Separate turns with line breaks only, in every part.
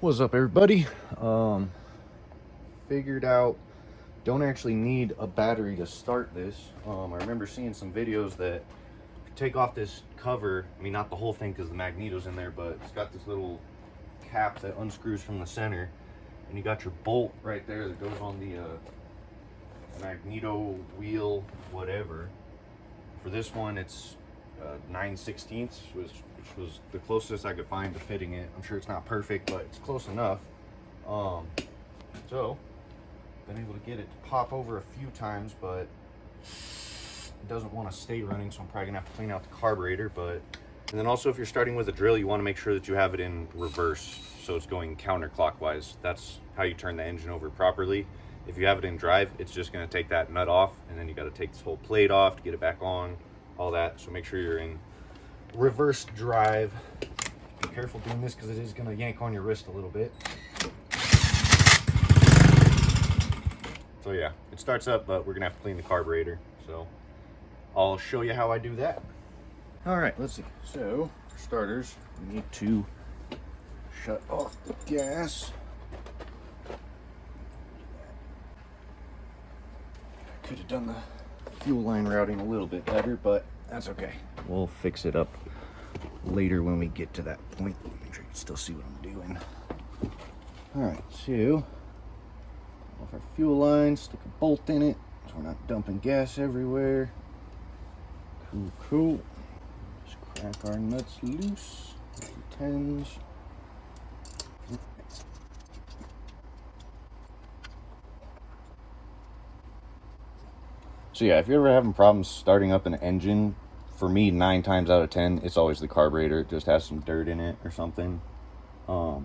What's up, everybody? Figured out don't actually need a battery to start this. I remember seeing some videos that take off this cover. I mean, not the whole thing because the magneto's in there, but it's got this little cap that unscrews from the center, and you got your bolt right there that goes on the magneto wheel, whatever. For this one, it's 9/16, which was the closest I could find to fitting it. I'm sure it's not perfect, but it's close enough. So been able to get it to pop over a few times, but it doesn't want to stay running, so I'm probably gonna have to clean out the carburetor. And then also, if you're starting with a drill, you want to make sure that you have it in reverse, so it's going counterclockwise. That's how you turn the engine over properly. If you have it in drive, it's just going to take that nut off, and then you got to take this whole plate off to get it back on, all that. So make sure you're in reverse drive. Be careful doing this because it is going to yank on your wrist a little bit. So yeah, it starts up, but we're going to have to clean the carburetor. So I'll show you how I do that. All right, let's see. So for starters, we need to shut off the gas. Could have done the fuel line routing a little bit better, but that's okay. We'll fix it up later when we get to that point. Make sure you can still see what I'm doing. All right, so off our fuel line, stick a bolt in it so we're not dumping gas everywhere. Cool. Just crack our nuts loose, 10s. So yeah, if you're ever having problems starting up an engine, for me, 9 times out of 10, it's always the carburetor. It just has some dirt in it or something. Or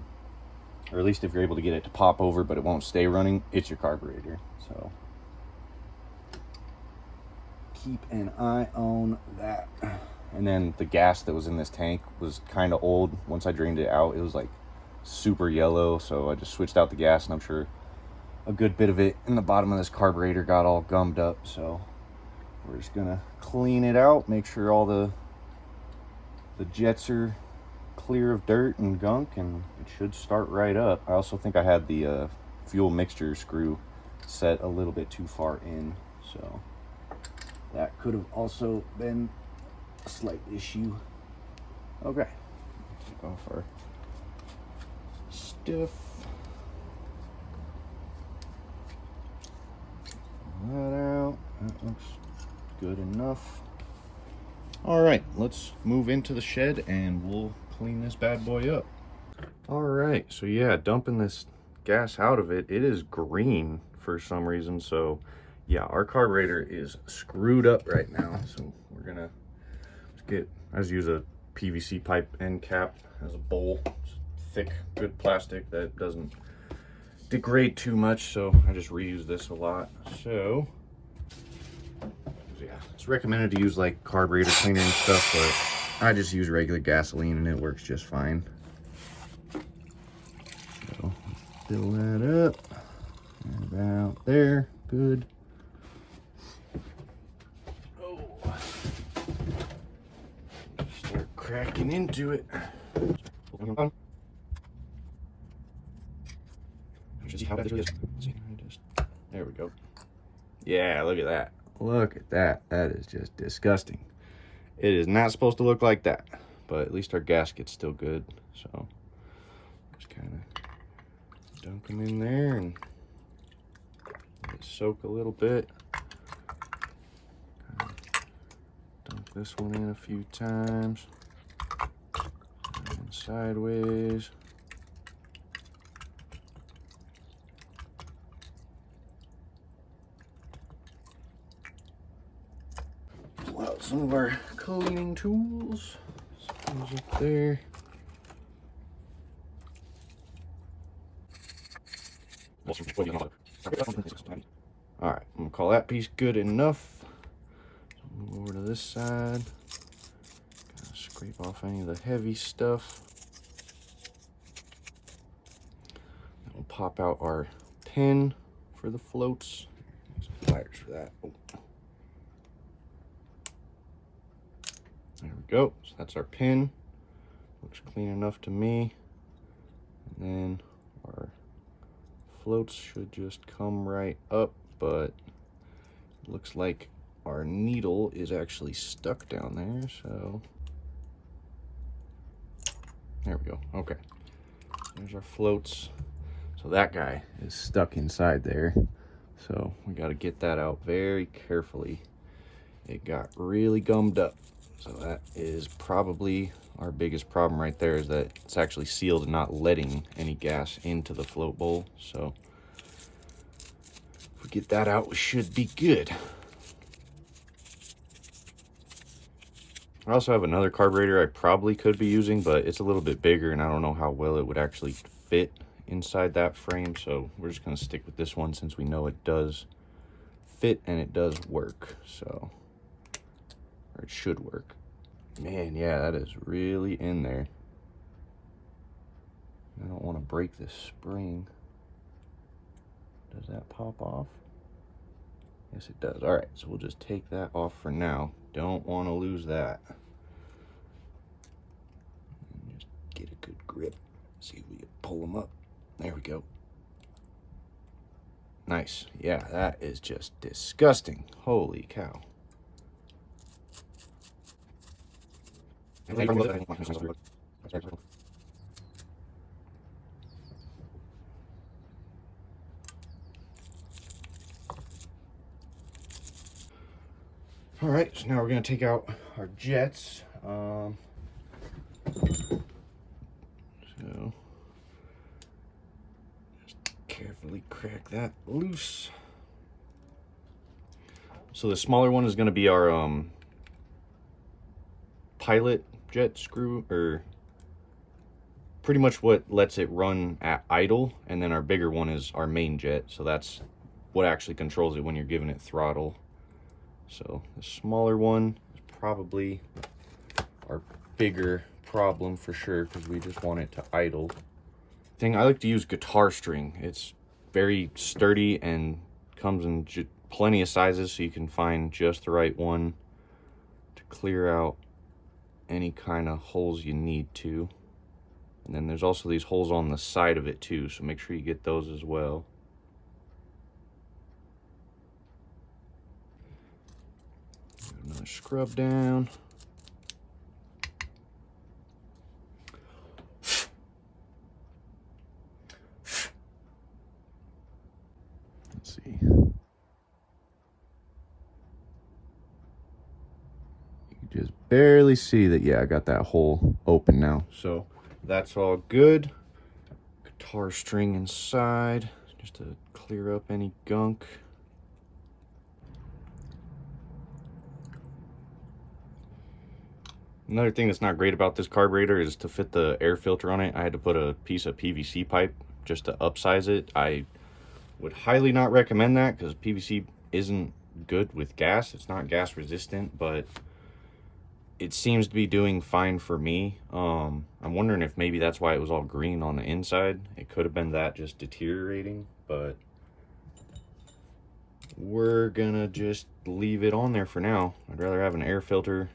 at least if you're able to get it to pop over but it won't stay running, it's your carburetor. So keep an eye on that. And then the gas that was in this tank was kind of old. Once I drained it out, it was like super yellow. So I just switched out the gas, and I'm sure a good bit of it in the bottom of this carburetor got all gummed up. So we're just gonna clean it out, make sure all the jets are clear of dirt and gunk, and it should start right up. I also think I had the fuel mixture screw set a little bit too far in, so that could have also been a slight issue. Okay, take off our stuff. That out. That looks good enough. All right, let's move into the shed and we'll clean this bad boy up. All right, so yeah, dumping this gas out of it, it is green for some reason. So yeah, our carburetor is screwed up right now. So we're gonna I just use a PVC pipe end cap as a bowl. It's thick, good plastic that doesn't degrade too much, so I just reuse this a lot. So yeah, it's recommended to use like carburetor cleaner and stuff, but I just use regular gasoline and it works just fine. So fill that up about there. Good. Oh, start cracking into it. See how bad this really is. There we go. Yeah, look at that. Look at that. That is just disgusting. It is not supposed to look like that, but at least our gasket's still good. So just kind of dunk them in there and let it soak a little bit. Dunk this one in a few times. And sideways. Pull out some of our cleaning tools. Sponge up there. All right, I'm gonna call that piece good enough. So move over to this side. Gotta scrape off any of the heavy stuff. Then we'll pop out our pin for the floats. Some pliers for that. Oh. There we go. So that's our pin. Looks clean enough to me. And then our floats should just come right up, but it looks like our needle is actually stuck down there, so there we go. Okay, there's our floats. So that guy is stuck inside there, so we got to get that out very carefully. It got really gummed up, so that is probably our biggest problem right there, is that it's actually sealed and not letting any gas into the float bowl. So if we get that out, we should be good. I also have another carburetor I probably could be using, but it's a little bit bigger and I don't know how well it would actually fit inside that frame. So we're just going to stick with this one since we know it does fit and it does work. So, or it should work. Man, yeah, that is really in there. I don't want to break this spring. Does that pop off? Yes, it does. All right, so we'll just take that off for now. Don't want to lose that. Just get a good grip. See if we can pull them up. There we go. Nice. Yeah, that is just disgusting. Holy cow. All right, so now we're going to take out our jets. So just carefully crack that loose. So the smaller one is going to be our pilot jet screw, or pretty much what lets it run at idle, and then our bigger one is our main jet, so that's what actually controls it when you're giving it throttle. So the smaller one is probably our bigger problem for sure, because we just want it to idle. I like to use guitar string. It's very sturdy and comes in plenty of sizes, so you can find just the right one to clear out any kind of holes you need to. And then there's also these holes on the side of it too, so make sure you get those as well. Another scrub down. Let's see. You can just barely see that, yeah, I got that hole open now. So that's all good. Guitar string inside, just to clear up any gunk. Another thing that's not great about this carburetor is to fit the air filter on it, I had to put a piece of PVC pipe just to upsize it. I would highly not recommend that because PVC isn't good with gas. It's not gas resistant, but it seems to be doing fine for me. I'm wondering if maybe that's why it was all green on the inside. It could have been that just deteriorating, but we're gonna just leave it on there for now. I'd rather have an air filter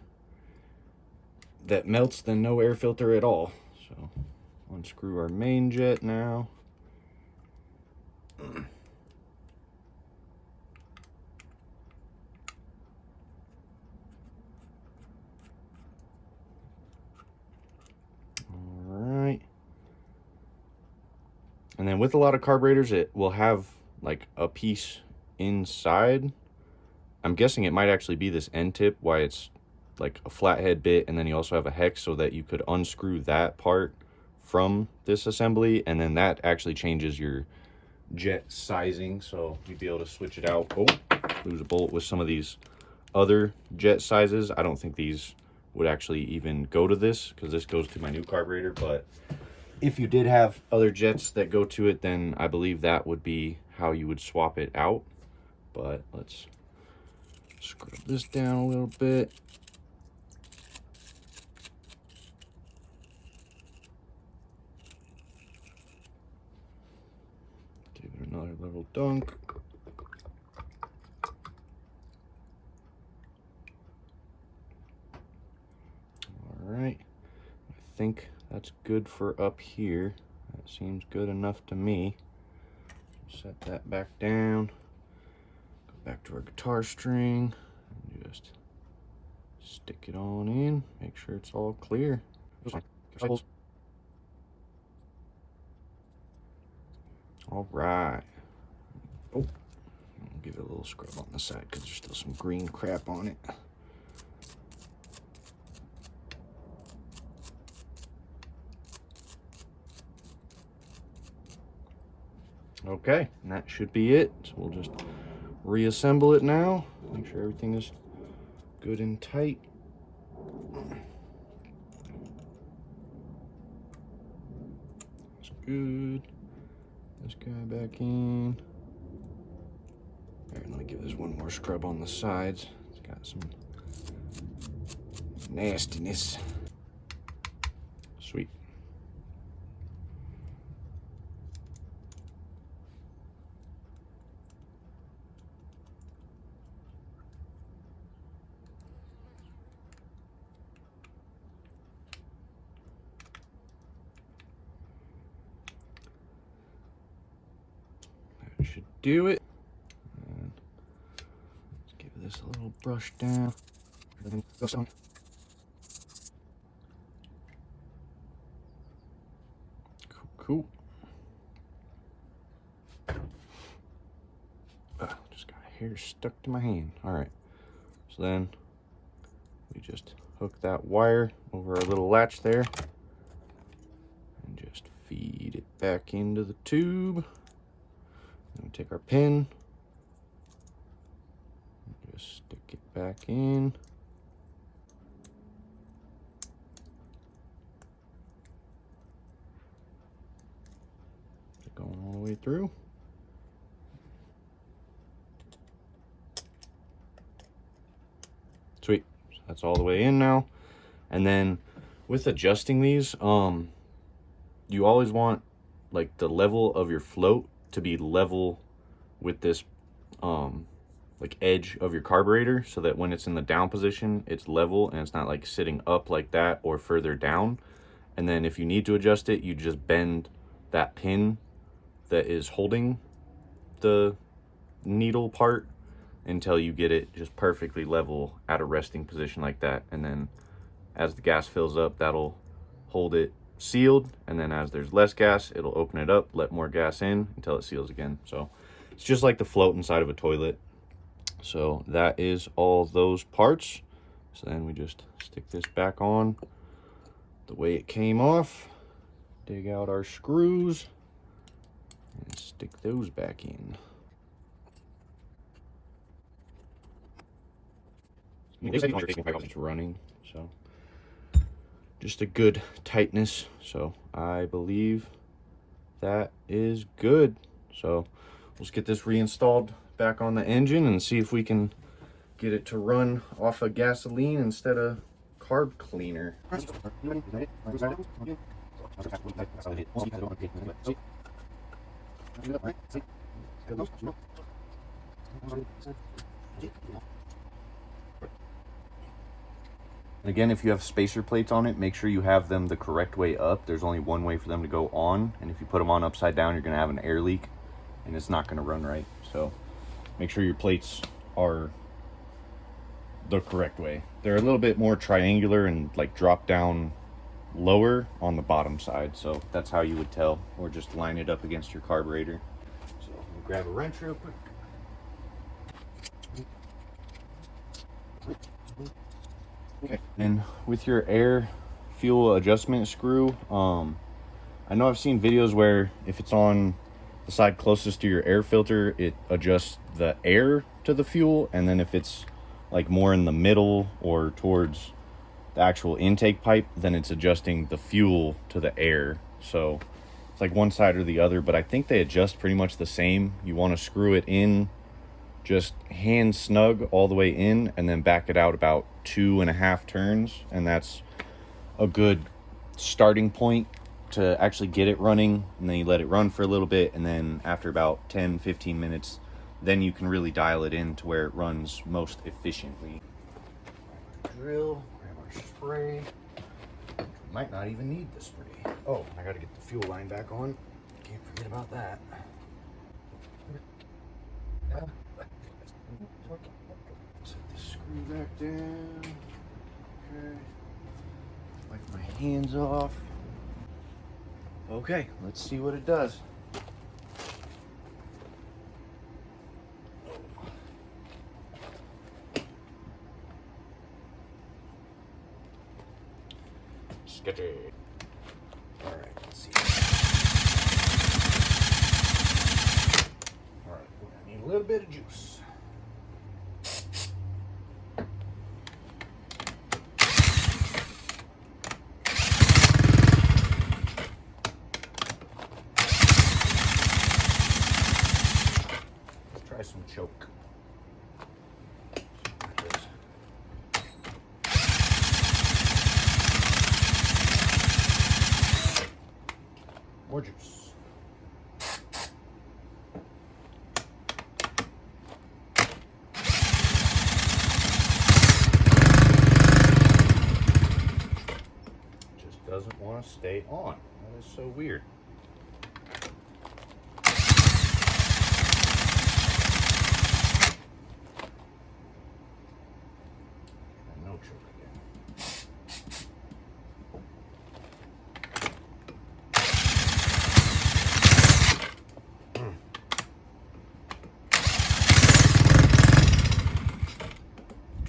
that melts than no air filter at all. So unscrew our main jet now. Alright. And then with a lot of carburetors, it will have like a piece inside. I'm guessing it might actually be this end tip, why it's like a flathead bit, and then you also have a hex so that you could unscrew that part from this assembly, and then that actually changes your jet sizing, so you'd be able to switch it out. Oh, lose a bolt with some of these other jet sizes. I don't think these would actually even go to this because this goes to my new carburetor, but if you did have other jets that go to it, then I believe that would be how you would swap it out. But let's scrub this down a little bit. Give it another little dunk. All right, I think that's good for up here. That seems good enough to me. Set that back down. Go back to our guitar string. And just stick it on in. Make sure it's all clear. All right. Oh, I'll give it a little scrub on the side because there's still some green crap on it. Okay, and that should be it. So we'll just reassemble it now. Make sure everything is good and tight. That's good. This guy back in. All right, let me give this one more scrub on the sides. It's got some nastiness. Sweet. That should do it. And let's give this a little brush down. Everything goes on. Cool. Just got a hair stuck to my hand. All right. So then we just hook that wire over our little latch there and just feed it back into the tube. Then we take our pin, and just stick it back in. Going all the way through. Sweet. So that's all the way in now. And then with adjusting these, you always want like the level of your float to be level with this like edge of your carburetor, so that when it's in the down position it's level and it's not like sitting up like that or further down. And then if you need to adjust it, you just bend that pin that is holding the needle part until you get it just perfectly level at a resting position like that. And then as the gas fills up, that'll hold it sealed, and then as there's less gas, it'll open it up, let more gas in until it seals again. So it's just like the float inside of a toilet. So that is all those parts. So then we just stick this back on the way it came off, dig out our screws, and stick those back in. It's running, so just a good tightness. So I believe that is good. So let's get this reinstalled back on the engine and see if we can get it to run off of gasoline instead of carb cleaner. Again, if you have spacer plates on it, make sure you have them the correct way up. There's only one way for them to go on, and if you put them on upside down, you're going to have an air leak and it's not going to run right. So make sure your plates are the correct way. They're a little bit more triangular and like drop down lower on the bottom side, so that's how you would tell, or just line it up against your carburetor. So we'll grab a wrench real quick. Okay, and with your air fuel adjustment screw, I know I've seen videos where if it's on the side closest to your air filter, it adjusts the air to the fuel, and then if it's like more in the middle or towards the actual intake pipe, then it's adjusting the fuel to the air. So it's like one side or the other, but I think they adjust pretty much the same. You want to screw it in just hand snug all the way in, and then back it out about 2.5 turns, and that's a good starting point to actually get it running. And then you let it run for a little bit, and then after about 10-15 minutes, then you can really dial it in to where it runs most efficiently. Drill, grab our spray, Might not even need the spray. Oh, I gotta get the fuel line back on. Can't forget about that. Set the screw back down. Okay. Wipe my hands off. Okay, let's see what it does. Sketchy. All right, let's see. All right, we're gonna need a little bit of juice. Let's try some choke. More juice. Just doesn't want to stay on. That is so weird. And no choke again.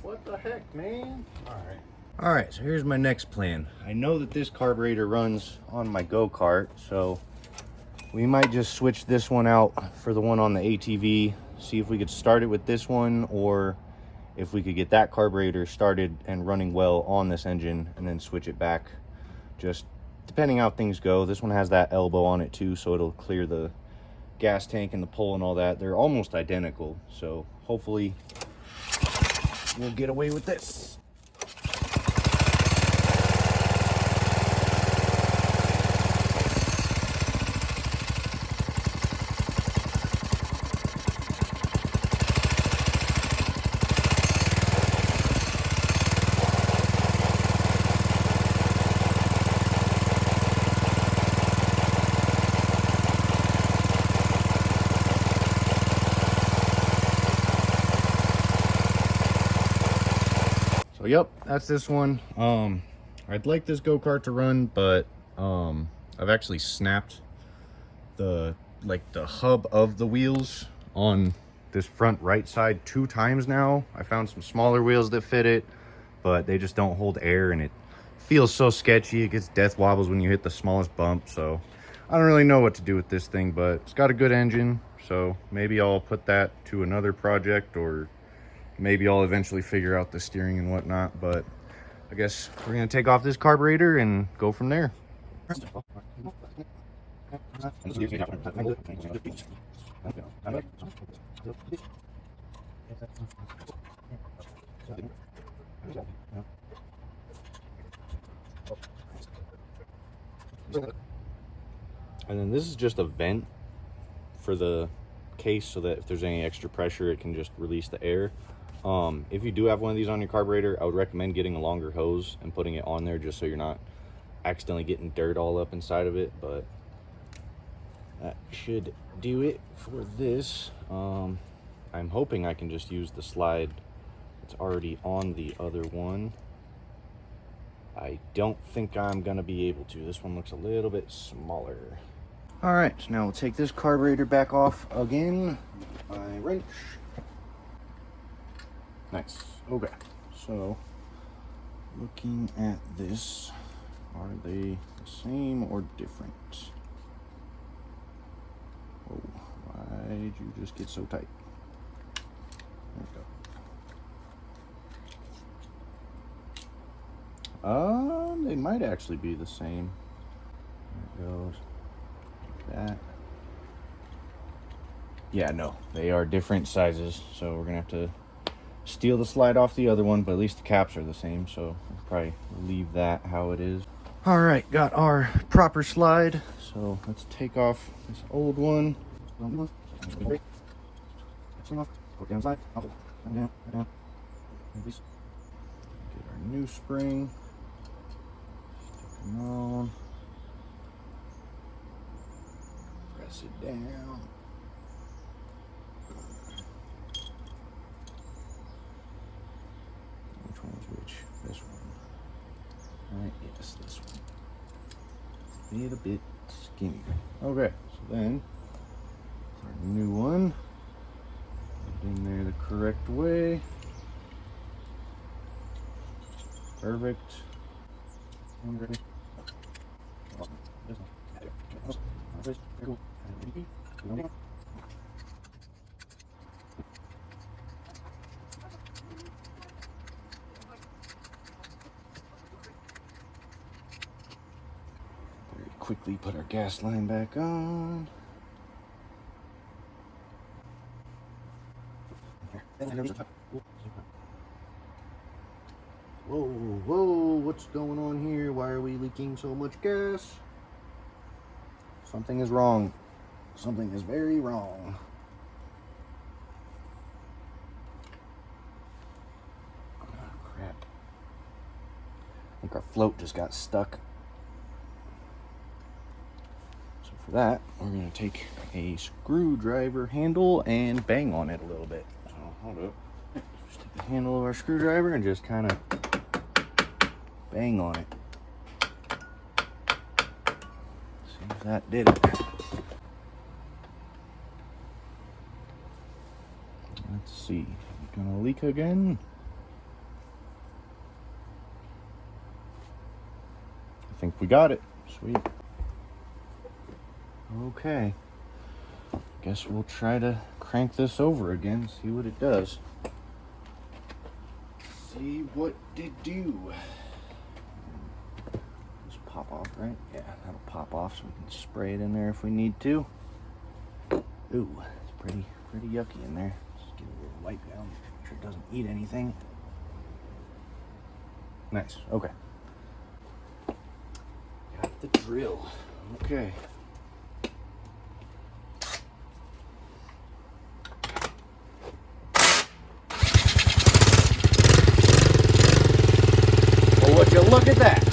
What the heck, man? All right, so here's my next plan. I know that this carburetor runs on my go-kart, so we might just switch this one out for the one on the ATV, see if we could start it with this one, or if we could get that carburetor started and running well on this engine and then switch it back, just depending how things go. This one has that elbow on it too, so it'll clear the gas tank and the pole and all that. They're almost identical, so hopefully we'll get away with this. So yep, that's this one. I'd like this go-kart to run, but I've actually snapped the hub of the wheels on this front right side 2 times now. I found some smaller wheels that fit it, but they just don't hold air and it feels so sketchy. It gets death wobbles when you hit the smallest bump. So I don't really know what to do with this thing, but it's got a good engine, so maybe I'll put that to another project, or maybe I'll eventually figure out the steering and whatnot. But I guess we're gonna take off this carburetor and go from there. And then this is just a vent for the case, so that if there's any extra pressure, it can just release the air. If you do have one of these on your carburetor, I would recommend getting a longer hose and putting it on there, just so you're not accidentally getting dirt all up inside of it. But that should do it for this. I'm hoping I can just use the slide that's already on the other one. I don't think I'm gonna be able to. This one looks a little bit smaller. All right, so now we'll take this carburetor back off again. My wrench. Nice. Okay, so looking at this, are they the same or different? Oh, why did you just get so tight? There we go. They might actually be the same. There it goes. Like that. Yeah, no, they are different sizes, so we're gonna have to steal the slide off the other one, but at least the caps are the same, so we'll probably leave that how it is. All right, got our proper slide, so let's take off this old one. Get our new spring. Come on. Press it down. Which one is which? This one. Right, yes, this one. A little bit skinnier. Okay, so then our new one. Put it in there the correct way. Perfect. Very quickly put our gas line back on. Whoa, whoa, what's going on here? Why are we leaking so much gas? Something is wrong. Something is very wrong. Oh, crap. I think our float just got stuck. So for that, we're going to take a screwdriver handle and bang on it a little bit. So hold up. Just take the handle of our screwdriver and just kind of bang on it. See if that did it. Let's see. Gonna leak again? I think we got it. Sweet. Okay. Guess we'll try to crank this over again, see what it does. See what it do. Pop off, right? Yeah, that'll pop off so we can spray it in there if we need to. Ooh, it's pretty yucky in there. Just give it a little wipe down, make sure it doesn't eat anything. Nice, okay. Got the drill. Okay. Well, would you look at that?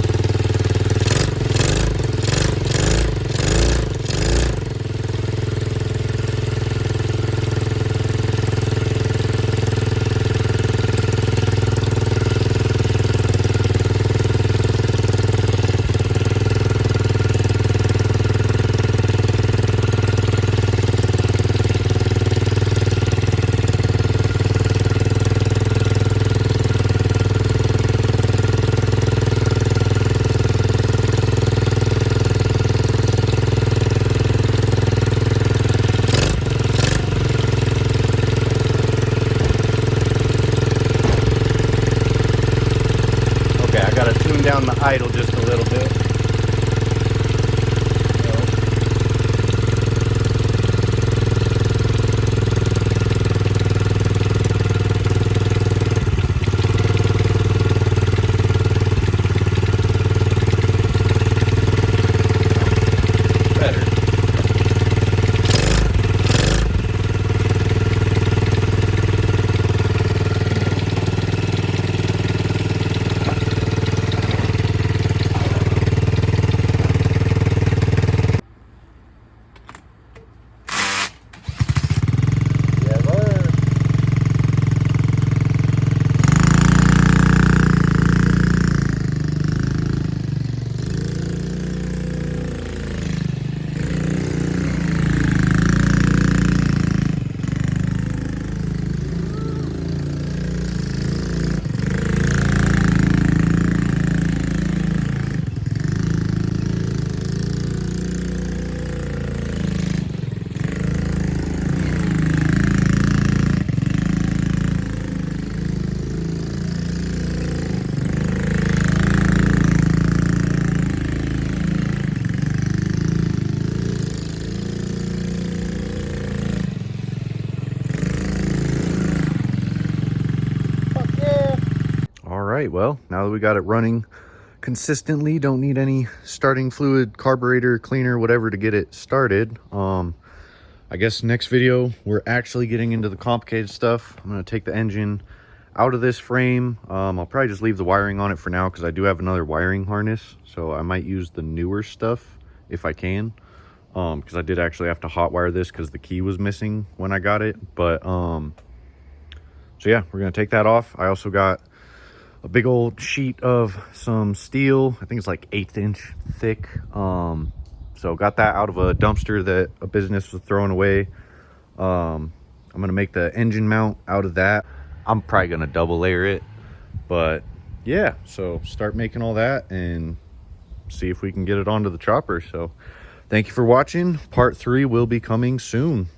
Down the idle just a little bit. right, well, now that we got it running consistently, don't need any starting fluid, carburetor, cleaner, whatever to get it started. I guess next video, we're actually getting into the complicated stuff. I'm gonna take the engine out of this frame. I'll probably just leave the wiring on it for now because I do have another wiring harness, so I might use the newer stuff if I can, because I did actually have to hot wire this because the key was missing when I got it. But so yeah, we're gonna take that off. I also got a big old sheet of some steel. I think it's like 1/8 inch thick. So got that out of a dumpster that a business was throwing away. I'm gonna make the engine mount out of that. I'm probably gonna double layer it, but yeah, so start making all that and see if we can get it onto the chopper. So thank you for watching. Part 3 will be coming soon.